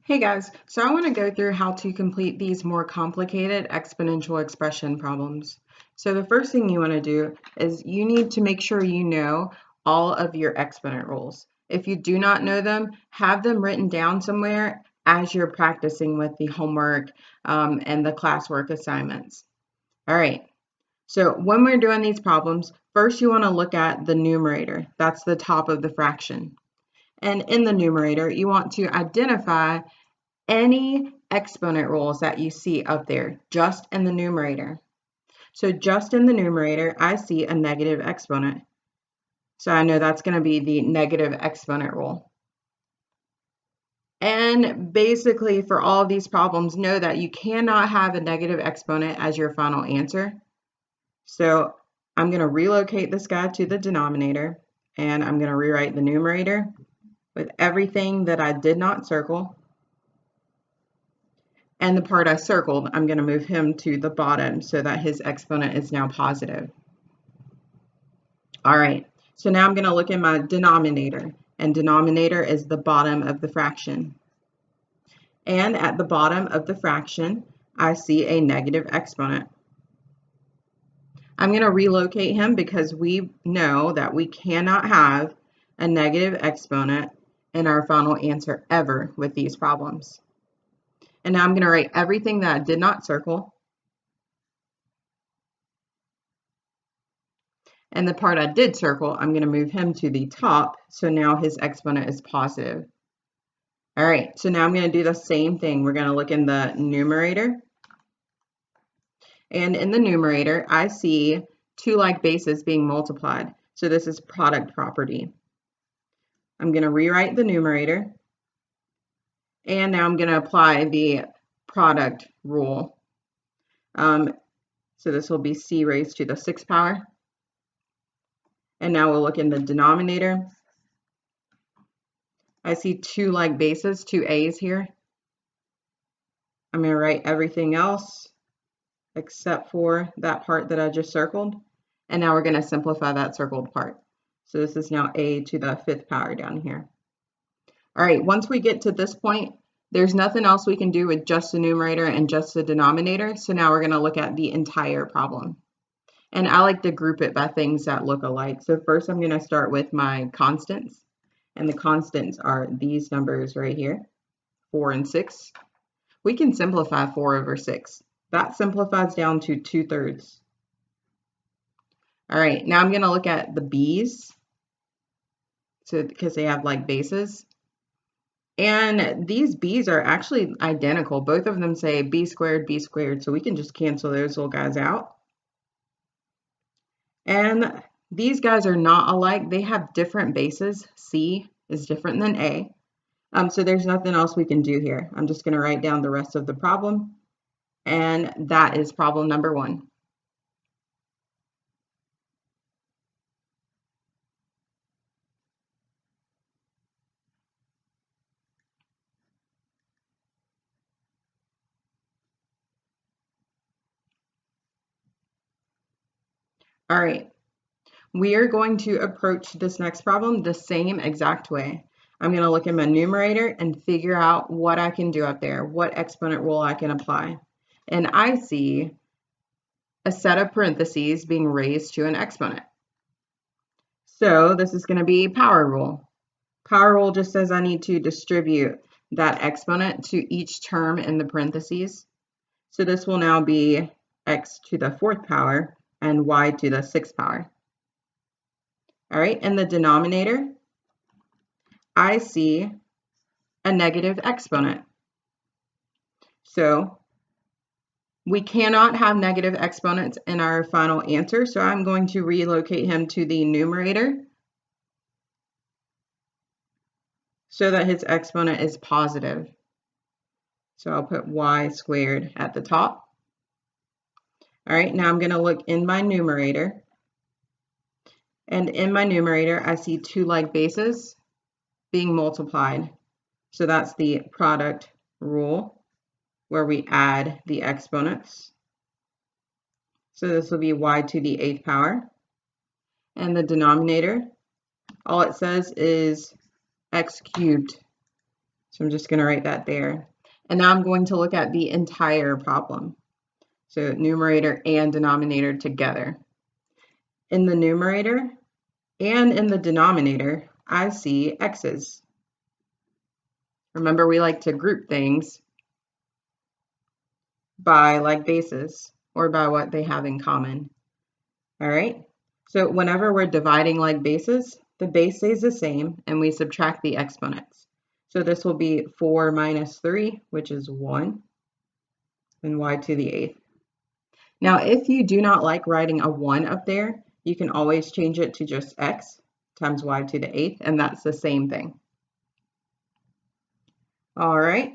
Hey guys, so I want to go through how to complete these more complicated exponential expression problems. So the first thing you want to do is you need to make sure you know all of your exponent rules. If you do not know them, have them written down somewhere as you're practicing with the homework and the classwork assignments. All right, so when we're doing these problems, first you want to look at the numerator. That's the top of the fraction. And in the numerator, you want to identify any exponent rules that you see up there just in the numerator. So just in the numerator, I see a negative exponent. So I know that's going to be the negative exponent rule. And basically for all of these problems, know that you cannot have a negative exponent as your final answer. So I'm going to relocate this guy to the denominator, and I'm going to rewrite the numerator with everything that I did not circle. And the part I circled, I'm going to move him to the bottom so that his exponent is now positive. All right, so now I'm going to look at my denominator, and denominator is the bottom of the fraction. And at the bottom of the fraction, I see a negative exponent. I'm going to relocate him because we know that we cannot have a negative exponent in our final answer ever with these problems. And now I'm going to write everything that I did not circle. And the part I did circle, I'm going to move him to the top. So now his exponent is positive. All right, so now I'm going to do the same thing. We're going to look in the numerator. And in the numerator, I see two like bases being multiplied. So this is product property. I'm going to rewrite the numerator. And now I'm going to apply the product rule. So this will be c raised to the 6th power. And now we'll look in the denominator. I see two like bases, two a's here. I'm going to write everything else except for that part that I just circled. And now we're going to simplify that circled part. So this is now a to the 5th power down here. All right, once we get to this point, there's nothing else we can do with just the numerator and just the denominator. So now we're going to look at the entire problem. And I like to group it by things that look alike. So first I'm going to start with my constants. And the constants are these numbers right here, 4 and 6. We can simplify 4 over 6. That simplifies down to 2/3. All right, now I'm going to look at the b's, so because they have like bases. And these b's are actually identical. Both of them say b squared, so we can just cancel those little guys out. And these guys are not alike. They have different bases. C is different than A. So there's nothing else we can do here. I'm just going to write down the rest of the problem. And that is problem number 1. All right, we are going to approach this next problem the same exact way. I'm going to look at my numerator and figure out what I can do up there, what exponent rule I can apply. And I see a set of parentheses being raised to an exponent. So this is going to be power rule. Power rule just says I need to distribute that exponent to each term in the parentheses. So this will now be x to the 4th power and y to the 6th power. All right, in the denominator, I see a negative exponent. So we cannot have negative exponents in our final answer, so I'm going to relocate him to the numerator so that his exponent is positive. So I'll put y squared at the top. All right, now I'm going to look in my numerator. And in my numerator, I see two like bases being multiplied. So that's the product rule where we add the exponents. So this will be y to the 8th power. And the denominator, all it says is x cubed. So I'm just going to write that there. And now I'm going to look at the entire problem. So numerator and denominator together. In the numerator and in the denominator, I see x's. Remember, we like to group things by like bases or by what they have in common. All right. So whenever we're dividing like bases, the base stays the same and we subtract the exponents. So this will be 4 minus 3, which is 1, and y to the 8th. Now, if you do not like writing a 1 up there, you can always change it to just x times y to the 8th, and that's the same thing. All right.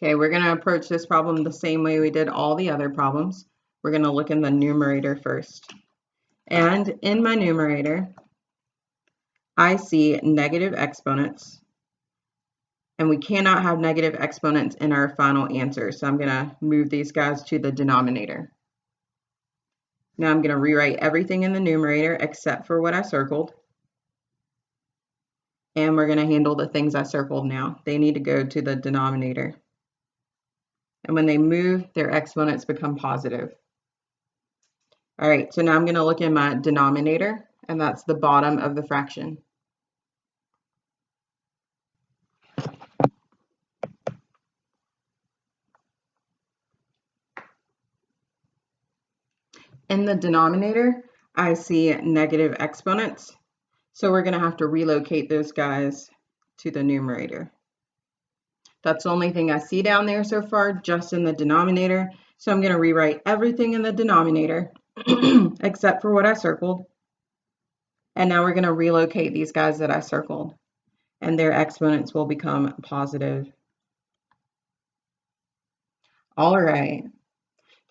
Okay, we're going to approach this problem the same way we did all the other problems. We're going to look in the numerator first. And in my numerator, I see negative exponents. And we cannot have negative exponents in our final answer. So I'm going to move these guys to the denominator. Now I'm going to rewrite everything in the numerator except for what I circled. And we're going to handle the things I circled now. They need to go to the denominator. And when they move, their exponents become positive. All right, so now I'm going to look in my denominator, and that's the bottom of the fraction. In the denominator, I see negative exponents. So we're going to have to relocate those guys to the numerator. That's the only thing I see down there so far, just in the denominator. So I'm going to rewrite everything in the denominator except for what I circled. And now we're going to relocate these guys that I circled, and their exponents will become positive. All right.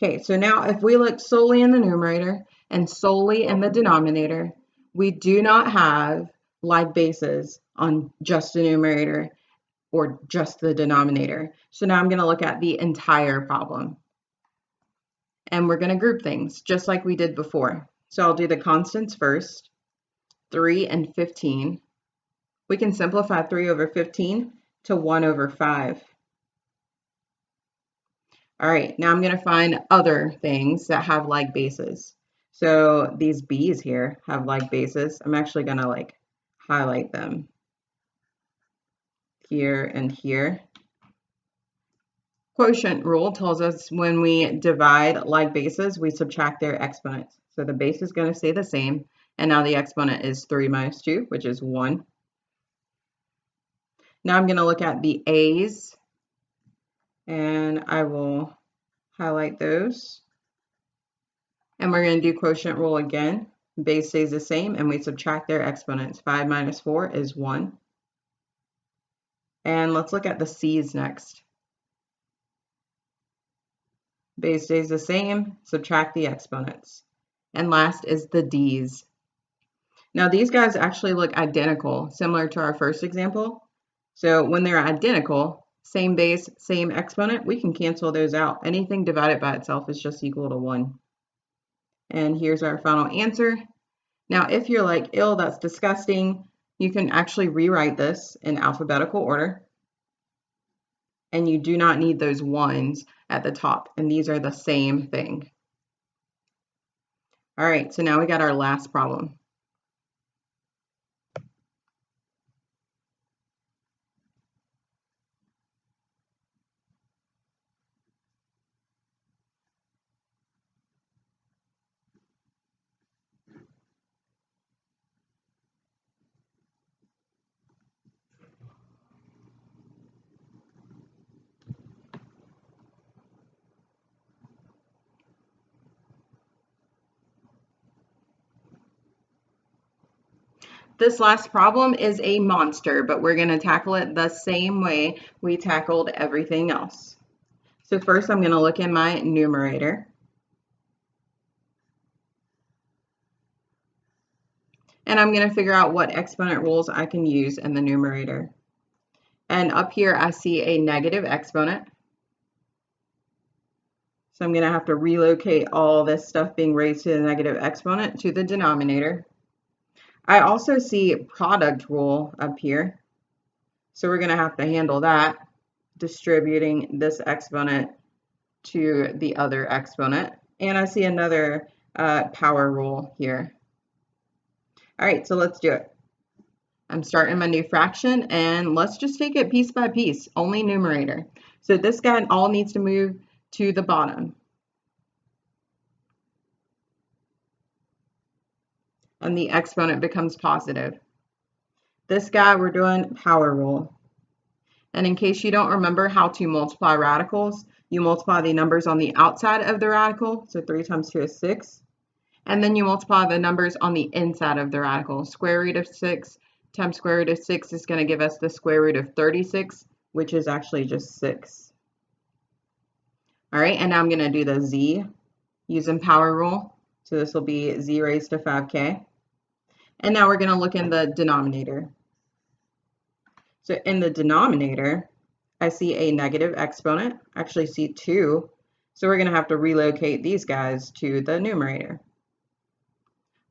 Okay, so now if we look solely in the numerator and solely in the denominator, we do not have like bases on just the numerator or just the denominator. So now I'm going to look at the entire problem. And we're going to group things just like we did before. So I'll do the constants first, 3 and 15. We can simplify 3 over 15 to 1 over 5. All right, now I'm going to find other things that have like bases. So these b's here have like bases. I'm actually going to like highlight them here and here. Quotient rule tells us when we divide like bases, we subtract their exponents. So the base is going to stay the same. And now the exponent is 3 minus 2, which is 1. Now I'm going to look at the a's, and I will highlight those. And we're going to do quotient rule again. Base stays the same, and we subtract their exponents. 5 minus 4 is 1. And let's look at the c's next. Base stays the same, subtract the exponents. And last is the d's. Now these guys actually look identical, similar to our first example. So when they're identical, same base, same exponent, we can cancel those out. Anything divided by itself is just equal to 1. And here's our final answer. Now, if you're like, ew, that's disgusting, you can actually rewrite this in alphabetical order. And you do not need those 1s at the top. And these are the same thing. All right, so now we got our last problem. This last problem is a monster, but we're going to tackle it the same way we tackled everything else. So first I'm going to look in my numerator. And I'm going to figure out what exponent rules I can use in the numerator. And up here, I see a negative exponent. So I'm going to have to relocate all this stuff being raised to the negative exponent to the denominator. I also see product rule up here. So we're going to have to handle that, distributing this exponent to the other exponent. And I see another power rule here. All right, so let's do it. I'm starting my new fraction, and let's just take it piece by piece, only numerator. So this guy all needs to move to the bottom. And the exponent becomes positive. This guy, we're doing power rule. And in case you don't remember how to multiply radicals, you multiply the numbers on the outside of the radical, so 3 times 2 is 6. And then you multiply the numbers on the inside of the radical. Square root of 6 times square root of 6 is going to give us the square root of 36, which is actually just 6. All right, and now I'm going to do the z using power rule. So this will be z raised to 5k. And now we're going to look in the denominator. So in the denominator, I see a negative exponent. I actually see 2. So we're going to have to relocate these guys to the numerator.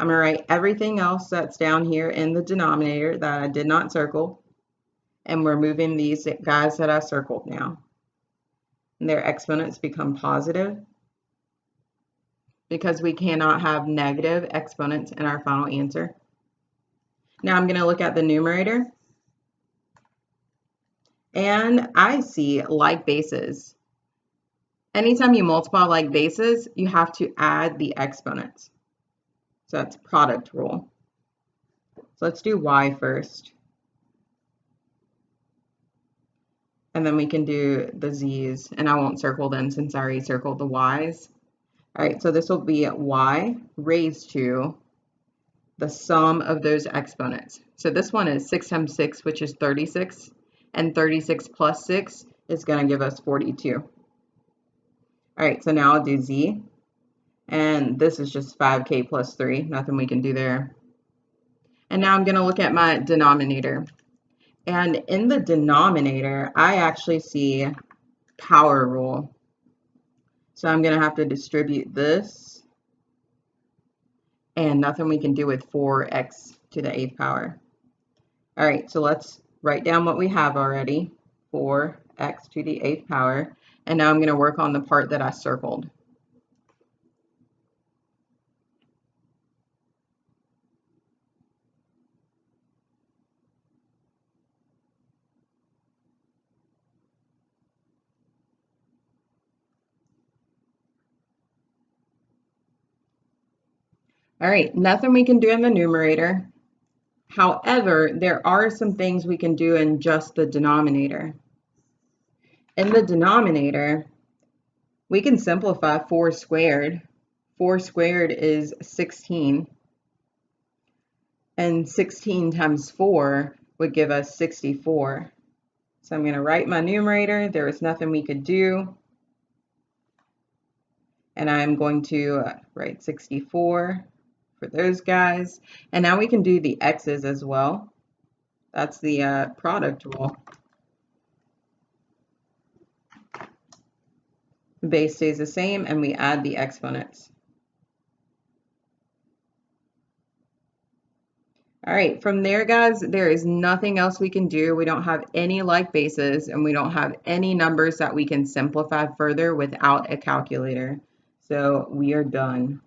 I'm going to write everything else that's down here in the denominator that I did not circle. And we're moving these guys that I circled now. And their exponents become positive because we cannot have negative exponents in our final answer. Now I'm going to look at the numerator. And I see like bases. Anytime you multiply like bases, you have to add the exponents. So that's product rule. So let's do y first. And then we can do the z's. And I won't circle them since I already circled the y's. All right, so this will be y raised to the sum of those exponents. So this one is 6 times 6, which is 36. And 36 plus 6 is going to give us 42. All right, so now I'll do z. And this is just 5k plus 3. Nothing we can do there. And now I'm going to look at my denominator. And in the denominator, I actually see power rule. So I'm going to have to distribute this. And nothing we can do with 4x to the 8th power. All right, so let's write down what we have already. 4x to the 8th power. And now I'm going to work on the part that I circled. All right, nothing we can do in the numerator. However, there are some things we can do in just the denominator. In the denominator, we can simplify 4 squared. 4 squared is 16. And 16 times 4 would give us 64. So I'm going to write my numerator. There is nothing we could do. And I'm going to write 64 for those guys. And now we can do the x's as well. That's the product rule. The base stays the same and we add the exponents. All right, from there, guys, there is nothing else we can do. We don't have any like bases and we don't have any numbers that we can simplify further without a calculator. So we are done.